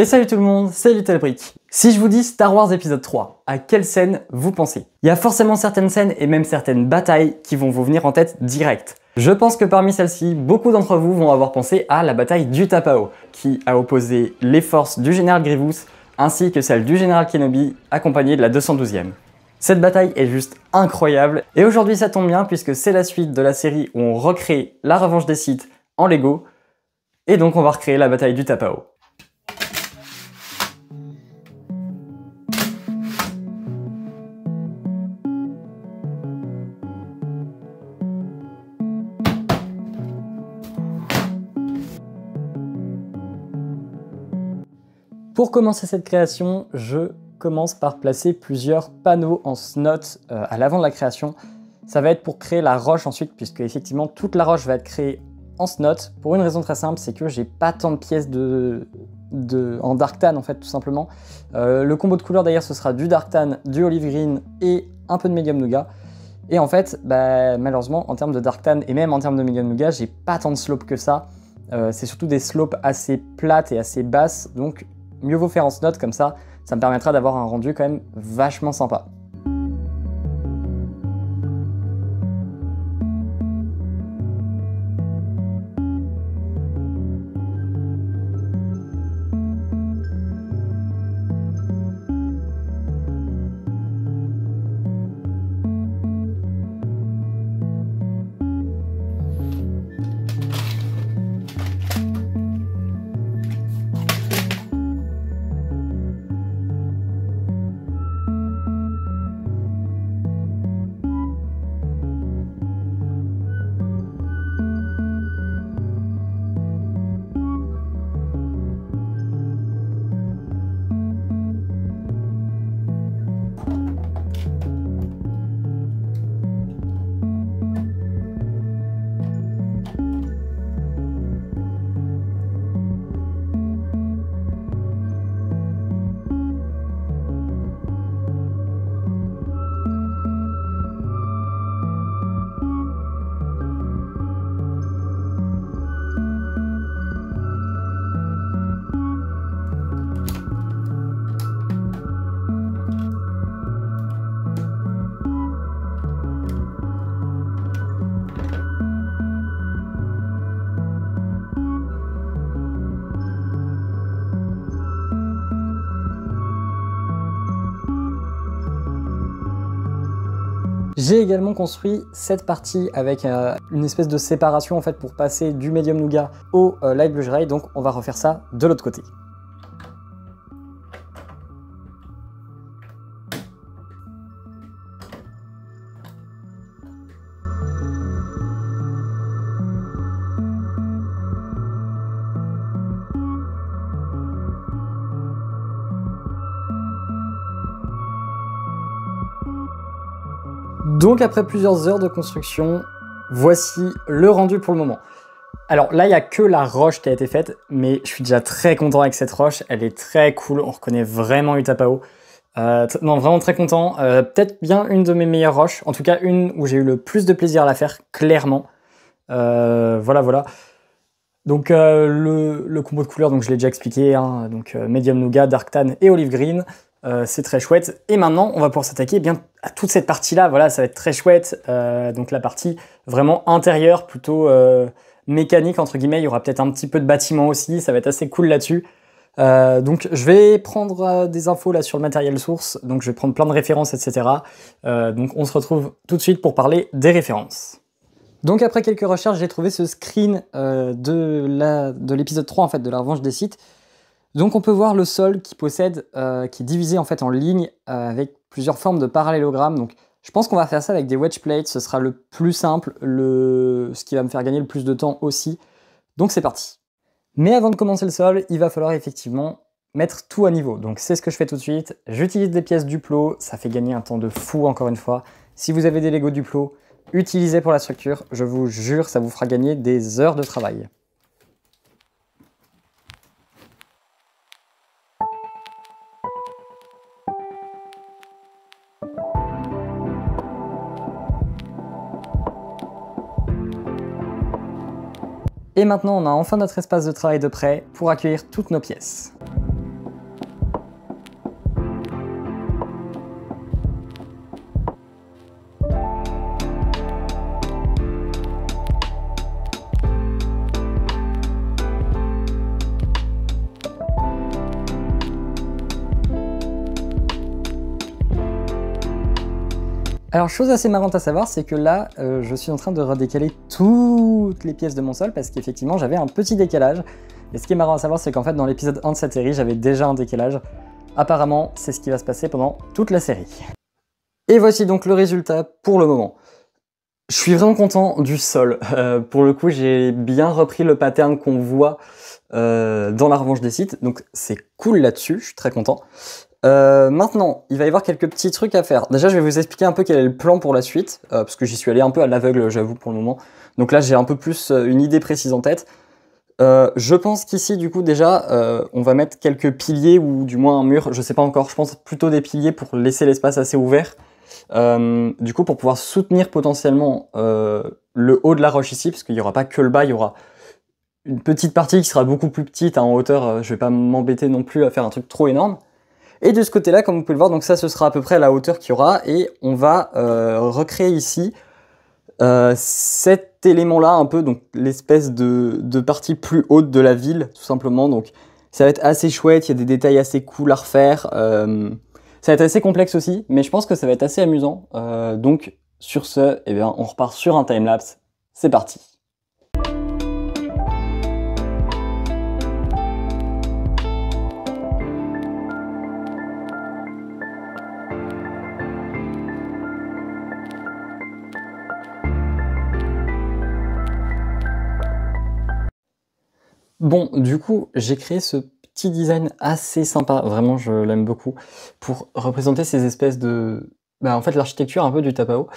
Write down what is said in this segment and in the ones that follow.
Et salut tout le monde, c'est LittleBrick. Si je vous dis Star Wars épisode 3, à quelle scène vous pensez? Il y a forcément certaines scènes et même certaines batailles qui vont vous venir en tête direct. Je pense que parmi celles-ci, beaucoup d'entre vous vont avoir pensé à la bataille du Tapao, qui a opposé les forces du général Grievous ainsi que celles du général Kenobi, accompagnées de la 212e. Cette bataille est juste incroyable, et aujourd'hui ça tombe bien puisque c'est la suite de la série où on recrée la revanche des Sith en Lego, et donc on va recréer la bataille du Tapao. Pour commencer cette création, je commence par placer plusieurs panneaux en SNOT à l'avant de la création. Ça va être pour créer la roche ensuite, puisque effectivement toute la roche va être créée en SNOT, pour une raison très simple, c'est que j'ai pas tant de pièces en Dark Tan en fait, tout simplement. Le combo de couleurs d'ailleurs ce sera du Dark Tan, du Olive Green et un peu de Medium Nougat. Et en fait, malheureusement en termes de Dark Tan et même en termes de Medium Nougat, j'ai pas tant de slopes que ça. C'est surtout des slopes assez plates et assez basses, donc mieux vaut faire en SNOT comme ça me permettra d'avoir un rendu quand même vachement sympa. J'ai également construit cette partie avec une espèce de séparation en fait pour passer du Medium Nougat au Light Blue Jedi, donc on va refaire ça de l'autre côté. Donc après plusieurs heures de construction, voici le rendu pour le moment. Alors là, il n'y a que la roche qui a été faite, mais je suis déjà très content avec cette roche. Elle est très cool, on reconnaît vraiment Utapao. Non, vraiment très content. Peut-être bien une de mes meilleures roches, en tout cas une où j'ai eu le plus de plaisir à la faire, clairement. Voilà. Donc le combo de couleurs, donc je l'ai déjà expliqué, hein, donc Medium Nougat, Dark Tan et Olive Green. C'est très chouette. Et maintenant, on va pouvoir s'attaquer bien à toute cette partie-là. Voilà, ça va être très chouette. Donc la partie vraiment intérieure, plutôt mécanique, entre guillemets. Il y aura peut-être un petit peu de bâtiment aussi. Ça va être assez cool là-dessus. Donc je vais prendre des infos là sur le matériel source. Donc je vais prendre plein de références, etc. Donc on se retrouve tout de suite pour parler des références. Donc après quelques recherches, j'ai trouvé ce screen de l'épisode 3, en fait, de la revanche des Sith. Donc on peut voir le sol qui possède, qui est divisé en fait en lignes avec plusieurs formes de parallélogrammes. Donc je pense qu'on va faire ça avec des wedge plates, ce sera le plus simple, ce qui va me faire gagner le plus de temps aussi. Donc c'est parti. Mais avant de commencer le sol, il va falloir effectivement mettre tout à niveau. Donc c'est ce que je fais tout de suite. J'utilise des pièces Duplo, ça fait gagner un temps de fou encore une fois. Si vous avez des Lego Duplo, utilisez pour la structure, je vous jure, ça vous fera gagner des heures de travail. Et maintenant, on a enfin notre espace de travail de prêt pour accueillir toutes nos pièces. Alors, chose assez marrante à savoir, c'est que là, je suis en train de redécaler toutes les pièces de mon sol parce qu'effectivement, j'avais un petit décalage. Et ce qui est marrant à savoir, c'est qu'en fait, dans l'épisode 1 de cette série, j'avais déjà un décalage. Apparemment, c'est ce qui va se passer pendant toute la série. Et voici donc le résultat pour le moment. Je suis vraiment content du sol. Pour le coup, j'ai bien repris le pattern qu'on voit dans la revanche des sites. Donc, c'est cool là-dessus, je suis très content. Maintenant, il va y avoir quelques petits trucs à faire. Déjà, je vais vous expliquer un peu quel est le plan pour la suite, parce que j'y suis allé un peu à l'aveugle, j'avoue, pour le moment. Donc là, j'ai un peu plus une idée précise en tête. Je pense qu'ici, du coup, déjà, on va mettre quelques piliers, ou du moins un mur, je sais pas encore, je pense plutôt des piliers pour laisser l'espace assez ouvert. Du coup, pour pouvoir soutenir potentiellement le haut de la roche ici, parce qu'il n'y aura pas que le bas, il y aura une petite partie qui sera beaucoup plus petite en hauteur, je vais pas m'embêter non plus à faire un truc trop énorme. Et de ce côté-là, comme vous pouvez le voir, donc ça, ce sera à peu près la hauteur qu'il y aura, et on va recréer ici cet élément-là, un peu, donc l'espèce de partie plus haute de la ville, tout simplement. Donc ça va être assez chouette, il y a des détails assez cool à refaire. Ça va être assez complexe aussi, mais je pense que ça va être assez amusant. Donc sur ce, eh bien, on repart sur un timelapse. C'est parti. Bon, du coup, j'ai créé ce petit design assez sympa, vraiment je l'aime beaucoup, pour représenter ces espèces de... Bah, en fait, l'architecture un peu du Tapao.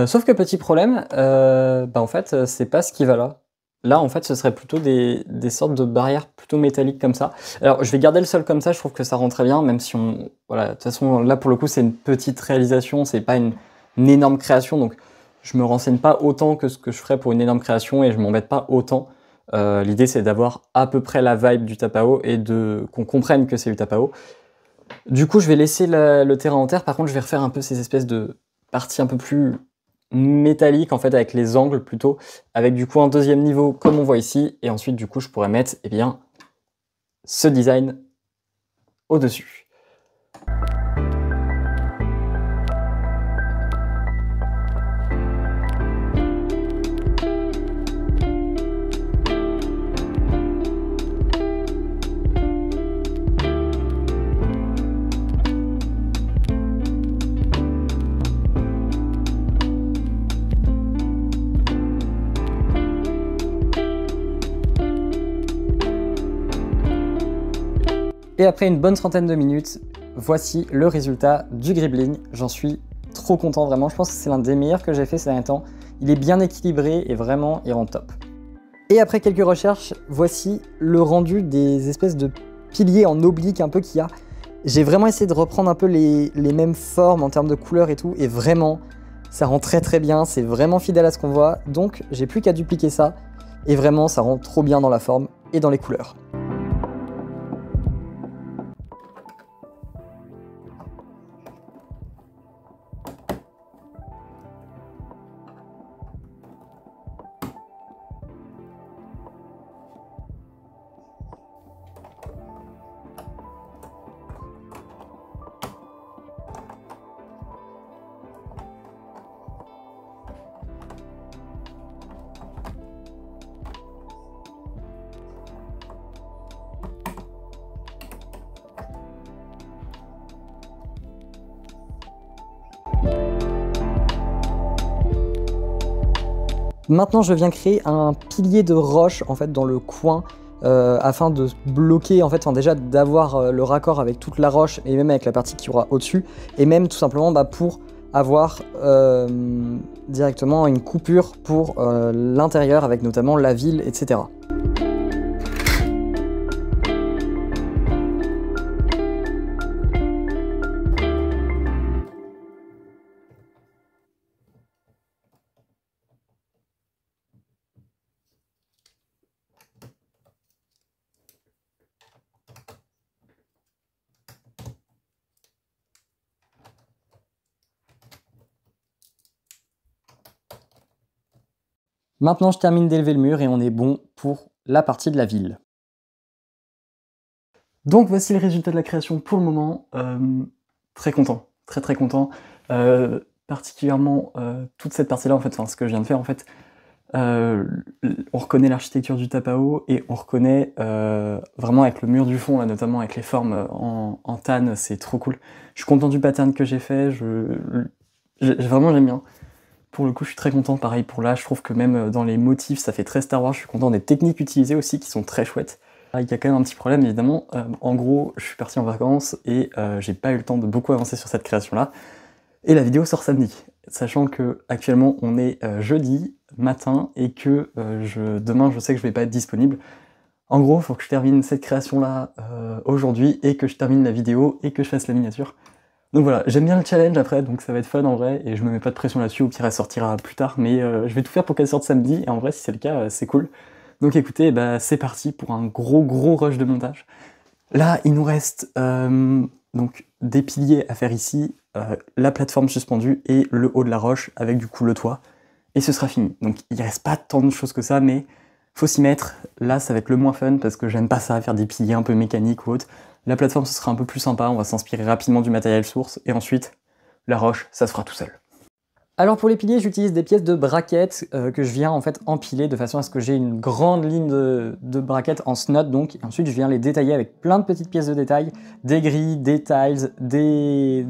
Sauf que petit problème, en fait, c'est pas ce qui va là. Là, en fait, ce serait plutôt des sortes de barrières plutôt métalliques comme ça. Alors, je vais garder le sol comme ça, je trouve que ça rend très bien, même si on... Voilà, de toute façon, là, pour le coup, c'est une petite réalisation, c'est pas une énorme création, donc je me renseigne pas autant que ce que je ferais pour une énorme création et je m'embête pas autant. L'idée, c'est d'avoir à peu près la vibe du Tapao et qu'on comprenne que c'est du Tapao. Du coup, je vais laisser le terrain en terre. Par contre, je vais refaire un peu ces espèces de parties un peu plus métalliques, en fait, avec les angles plutôt, avec du coup un deuxième niveau, comme on voit ici. Et ensuite, du coup, je pourrais mettre, eh bien, ce design au-dessus. Et après une bonne trentaine de minutes, voici le résultat du Greebling. J'en suis trop content, vraiment. Je pense que c'est l'un des meilleurs que j'ai fait ces derniers temps. Il est bien équilibré et vraiment, il rend top. Et après quelques recherches, voici le rendu des espèces de piliers en oblique un peu qu'il y a. J'ai vraiment essayé de reprendre un peu les mêmes formes en termes de couleurs et tout, et vraiment, ça rend très très bien, c'est vraiment fidèle à ce qu'on voit, donc j'ai plus qu'à dupliquer ça, et vraiment, ça rend trop bien dans la forme et dans les couleurs. Maintenant, je viens créer un pilier de roche en fait dans le coin afin de bloquer, en fait, déjà d'avoir le raccord avec toute la roche et même avec la partie qui aura au-dessus, et même tout simplement pour avoir directement une coupure pour l'intérieur avec notamment la ville, etc. Maintenant, je termine d'élever le mur et on est bon pour la partie de la ville. Donc voici le résultat de la création pour le moment. Très content, très content. Pas particulièrement toute cette partie-là, en fait, enfin ce que je viens de faire, en fait. On reconnaît l'architecture du Tapao et on reconnaît vraiment avec le mur du fond, là, notamment avec les formes en tan, c'est trop cool. Je suis content du pattern que j'ai fait, vraiment j'aime bien. Pour le coup, je suis très content. Pareil pour là, je trouve que même dans les motifs, ça fait très Star Wars. Je suis content des techniques utilisées aussi qui sont très chouettes. Il y a quand même un petit problème, évidemment. En gros, je suis parti en vacances et j'ai pas eu le temps de beaucoup avancer sur cette création-là. Et la vidéo sort samedi, sachant que actuellement on est jeudi matin et que demain je sais que je vais pas être disponible. En gros, il faut que je termine cette création-là aujourd'hui et que je termine la vidéo et que je fasse la miniature. Donc voilà, j'aime bien le challenge après, donc ça va être fun en vrai, et je me mets pas de pression là-dessus, au pire elle sortira plus tard, mais je vais tout faire pour qu'elle sorte samedi, et en vrai si c'est le cas, c'est cool. Donc écoutez, bah, c'est parti pour un gros rush de montage. Là, il nous reste donc des piliers à faire ici, la plateforme suspendue et le haut de la roche, avec du coup le toit, et ce sera fini. Donc il reste pas tant de choses que ça, mais faut s'y mettre. Là, ça va être le moins fun, parce que j'aime pas ça, faire des piliers un peu mécaniques ou autre. La plateforme, ce sera un peu plus sympa, on va s'inspirer rapidement du matériel source, et ensuite, la roche, ça se fera tout seul. Alors pour les piliers, j'utilise des pièces de braquettes que je viens en fait empiler de façon à ce que j'ai une grande ligne de braquettes en snot donc, et ensuite je viens les détailler avec plein de petites pièces de détail, des grilles, des tiles, des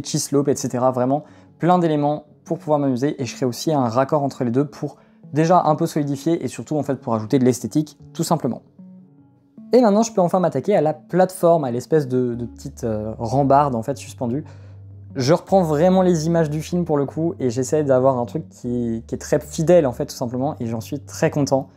cheese-slopes, etc. Vraiment plein d'éléments pour pouvoir m'amuser, et je crée aussi un raccord entre les deux pour déjà un peu solidifier et surtout en fait pour ajouter de l'esthétique tout simplement. Et maintenant, je peux enfin m'attaquer à la plateforme, à l'espèce de petite rambarde en fait suspendue. Je reprends vraiment les images du film pour le coup et j'essaie d'avoir un truc qui est très fidèle en fait tout simplement, et j'en suis très content.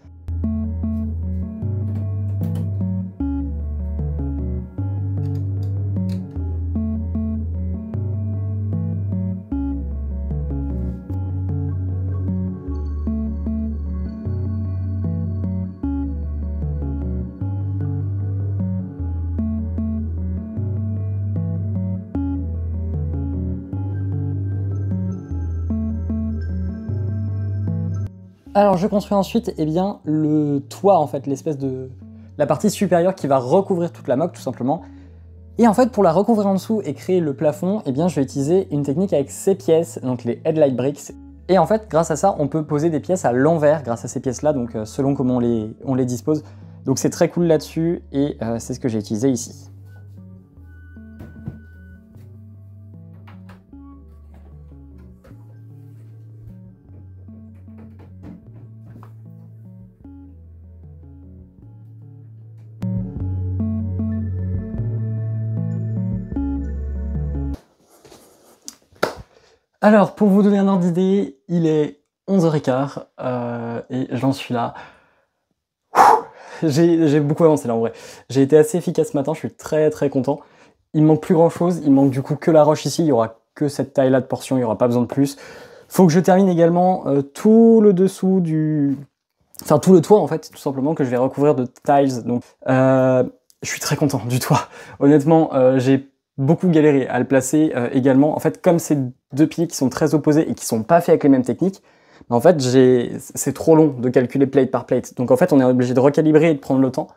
Alors je construis ensuite le toit en fait, la partie supérieure qui va recouvrir toute la moque tout simplement. Et en fait pour la recouvrir en dessous et créer le plafond, je vais utiliser une technique avec ces pièces, donc les Headlight Bricks. Et en fait grâce à ça on peut poser des pièces à l'envers grâce à ces pièces là, donc selon comment on les dispose. Donc c'est très cool là-dessus et c'est ce que j'ai utilisé ici. Alors, pour vous donner un ordre d'idée, il est 11h15 et j'en suis là. J'ai beaucoup avancé là en vrai. J'ai été assez efficace ce matin, je suis très content. Il me manque plus grand chose, il manque du coup que la roche ici, il n'y aura que cette taille là de portion, il n'y aura pas besoin de plus. Faut que je termine également tout le dessous enfin tout le toit en fait, tout simplement, que je vais recouvrir de tiles. Donc je suis très content du toit. Honnêtement, j'ai beaucoup galéré à le placer également. En fait, comme c'est deux piliers qui sont très opposés et qui sont pas faits avec les mêmes techniques, en fait, c'est trop long de calculer plate par plate. Donc en fait, on est obligé de recalibrer et de prendre le temps.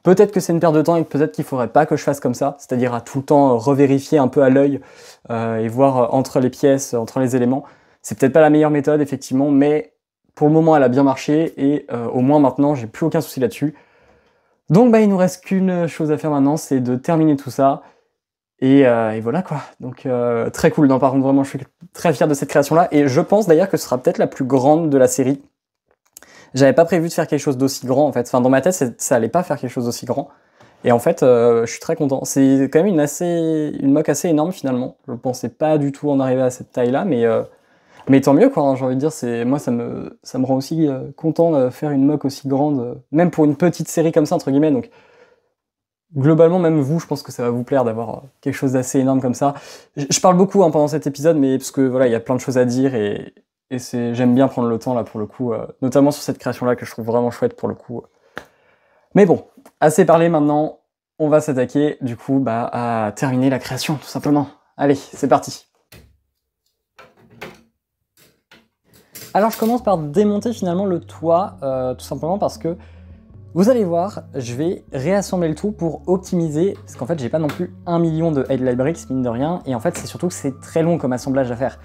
Peut-être que c'est une perte de temps et peut-être qu'il faudrait pas que je fasse comme ça, c'est-à-dire à tout le temps revérifier un peu à l'œil et voir entre les pièces, entre les éléments. C'est peut-être pas la meilleure méthode, effectivement, mais pour le moment, elle a bien marché et au moins maintenant, j'ai plus aucun souci là-dessus. Donc il nous reste qu'une chose à faire maintenant, c'est de terminer tout ça. Et voilà quoi, donc très cool. Non, par contre vraiment je suis très fier de cette création là, et je pense d'ailleurs que ce sera peut-être la plus grande de la série. J'avais pas prévu de faire quelque chose d'aussi grand en fait, enfin dans ma tête ça allait pas faire quelque chose d'aussi grand, et en fait je suis très content. C'est quand même une moque assez énorme finalement, je pensais pas du tout en arriver à cette taille là, mais tant mieux quoi, hein, j'ai envie de dire, moi ça me rend aussi content de faire une moque aussi grande, même pour une petite série comme ça entre guillemets, donc globalement, même vous, je pense que ça va vous plaire d'avoir quelque chose d'assez énorme comme ça. Je parle beaucoup pendant cet épisode, mais parce que voilà, il y a plein de choses à dire et j'aime bien prendre le temps là pour le coup, notamment sur cette création-là que je trouve vraiment chouette pour le coup. Mais bon, assez parlé maintenant, on va s'attaquer du coup à terminer la création tout simplement. Allez, c'est parti. Alors je commence par démonter finalement le toit, tout simplement parce que Vous allez voir, je vais réassembler le tout pour optimiser, parce qu'en fait j'ai pas non plus 1 million de Headlight Bricks mine de rien, et en fait c'est surtout que c'est très long comme assemblage à faire.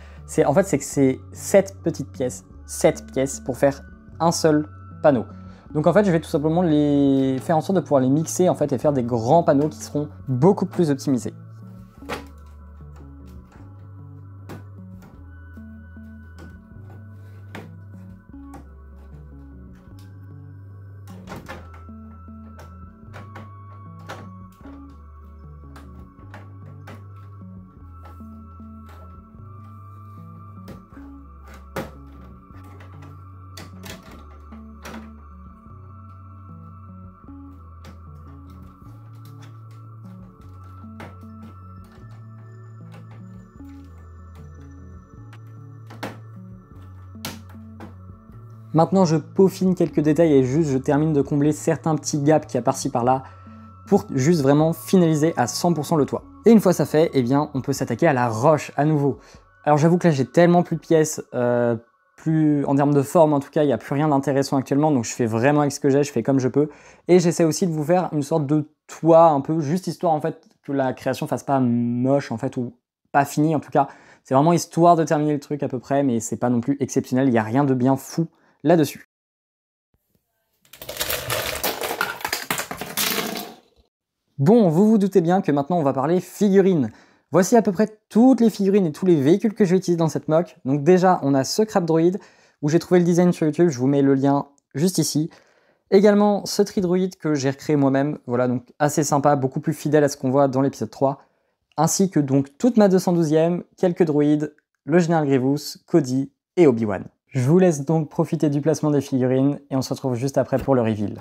En fait c'est que c'est 7 petites pièces, 7 pièces pour faire un seul panneau. Donc en fait je vais tout simplement les faire en sorte de pouvoir les mixer en fait et faire des grands panneaux qui seront beaucoup plus optimisés. Maintenant, je peaufine quelques détails et juste je termine de combler certains petits gaps qu'il y a par-ci par-là pour juste vraiment finaliser à 100% le toit. Et une fois ça fait, eh bien, on peut s'attaquer à la roche à nouveau. Alors j'avoue que là, j'ai tellement plus de pièces, plus en termes de forme en tout cas, il n'y a plus rien d'intéressant actuellement, donc je fais vraiment avec ce que j'ai, je fais comme je peux. Et j'essaie aussi de vous faire une sorte de toit un peu, juste histoire en fait que la création fasse pas moche en fait, ou pas fini en tout cas. C'est vraiment histoire de terminer le truc à peu près, mais c'est pas non plus exceptionnel, il n'y a rien de bien fou là-dessus. Bon, vous vous doutez bien que maintenant on va parler figurines. Voici à peu près toutes les figurines et tous les véhicules que je vais utiliser dans cette mock. Donc déjà, on a ce Crab Droid, où j'ai trouvé le design sur YouTube, je vous mets le lien juste ici. Également ce Tridroid que j'ai recréé moi-même, voilà, donc assez sympa, beaucoup plus fidèle à ce qu'on voit dans l'épisode 3. Ainsi que donc toute ma 212e, quelques droïdes, le Général Grievous, Cody et Obi-Wan. Je vous laisse donc profiter du placement des figurines et on se retrouve juste après pour le reveal.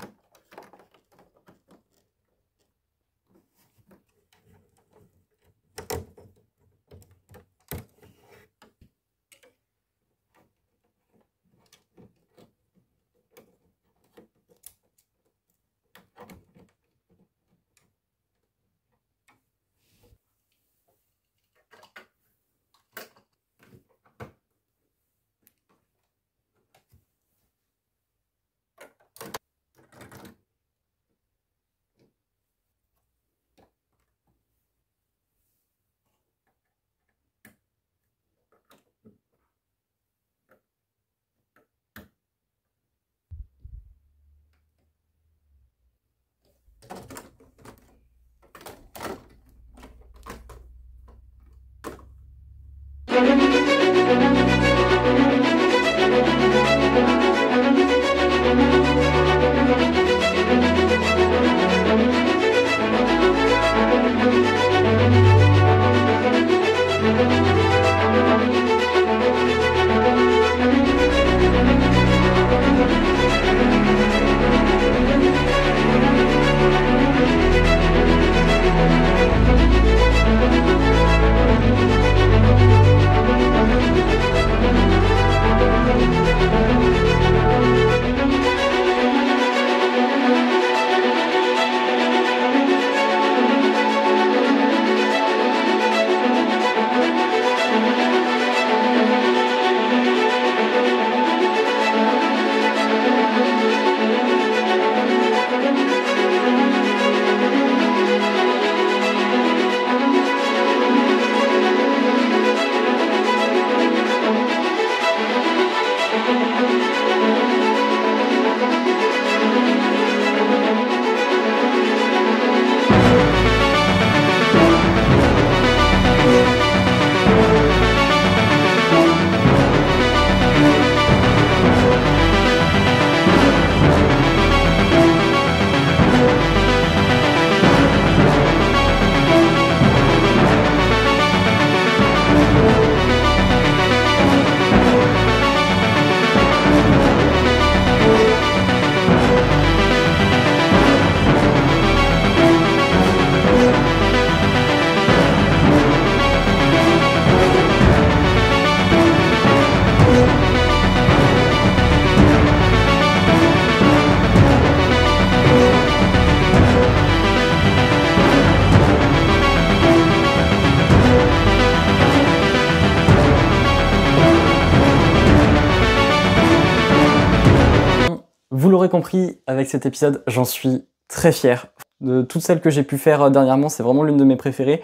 l'aurez compris avec cet épisode, j'en suis très fier. De toutes celles que j'ai pu faire dernièrement, c'est vraiment l'une de mes préférées.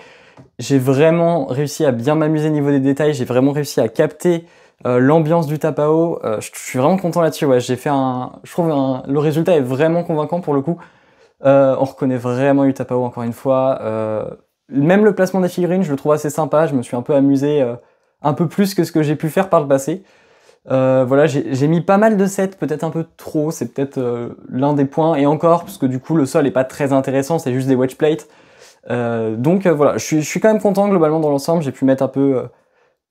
J'ai vraiment réussi à bien m'amuser au niveau des détails, j'ai vraiment réussi à capter l'ambiance du Tapao. Je suis vraiment content là-dessus, ouais. Je trouve le résultat est vraiment convaincant pour le coup. On reconnaît vraiment Utapao encore une fois. Même le placement des figurines, je le trouve assez sympa. Je me suis un peu amusé, un peu plus que ce que j'ai pu faire par le passé. Voilà, j'ai mis pas mal de sets, peut-être un peu trop, c'est peut-être l'un des points, et encore, parce que du coup le sol est pas très intéressant, c'est juste des wedge plates. Donc voilà, je suis quand même content globalement dans l'ensemble, j'ai pu mettre un peu,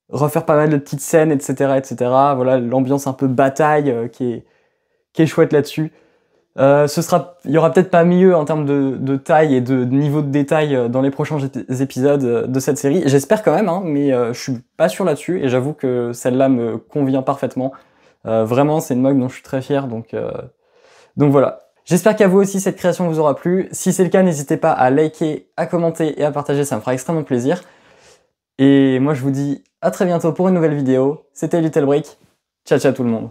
refaire pas mal de petites scènes, etc. etc. Voilà, l'ambiance un peu bataille qui est chouette là-dessus. Il y aura peut-être pas mieux en termes de taille et de niveau de détail dans les prochains épisodes de cette série. J'espère quand même, hein, mais je suis pas sûr là-dessus et j'avoue que celle-là me convient parfaitement. Vraiment, c'est une mug dont je suis très fier, donc voilà. J'espère qu'à vous aussi cette création vous aura plu. Si c'est le cas, n'hésitez pas à liker, à commenter et à partager, ça me fera extrêmement plaisir. Et moi je vous dis à très bientôt pour une nouvelle vidéo. C'était Little Brick. Ciao ciao tout le monde.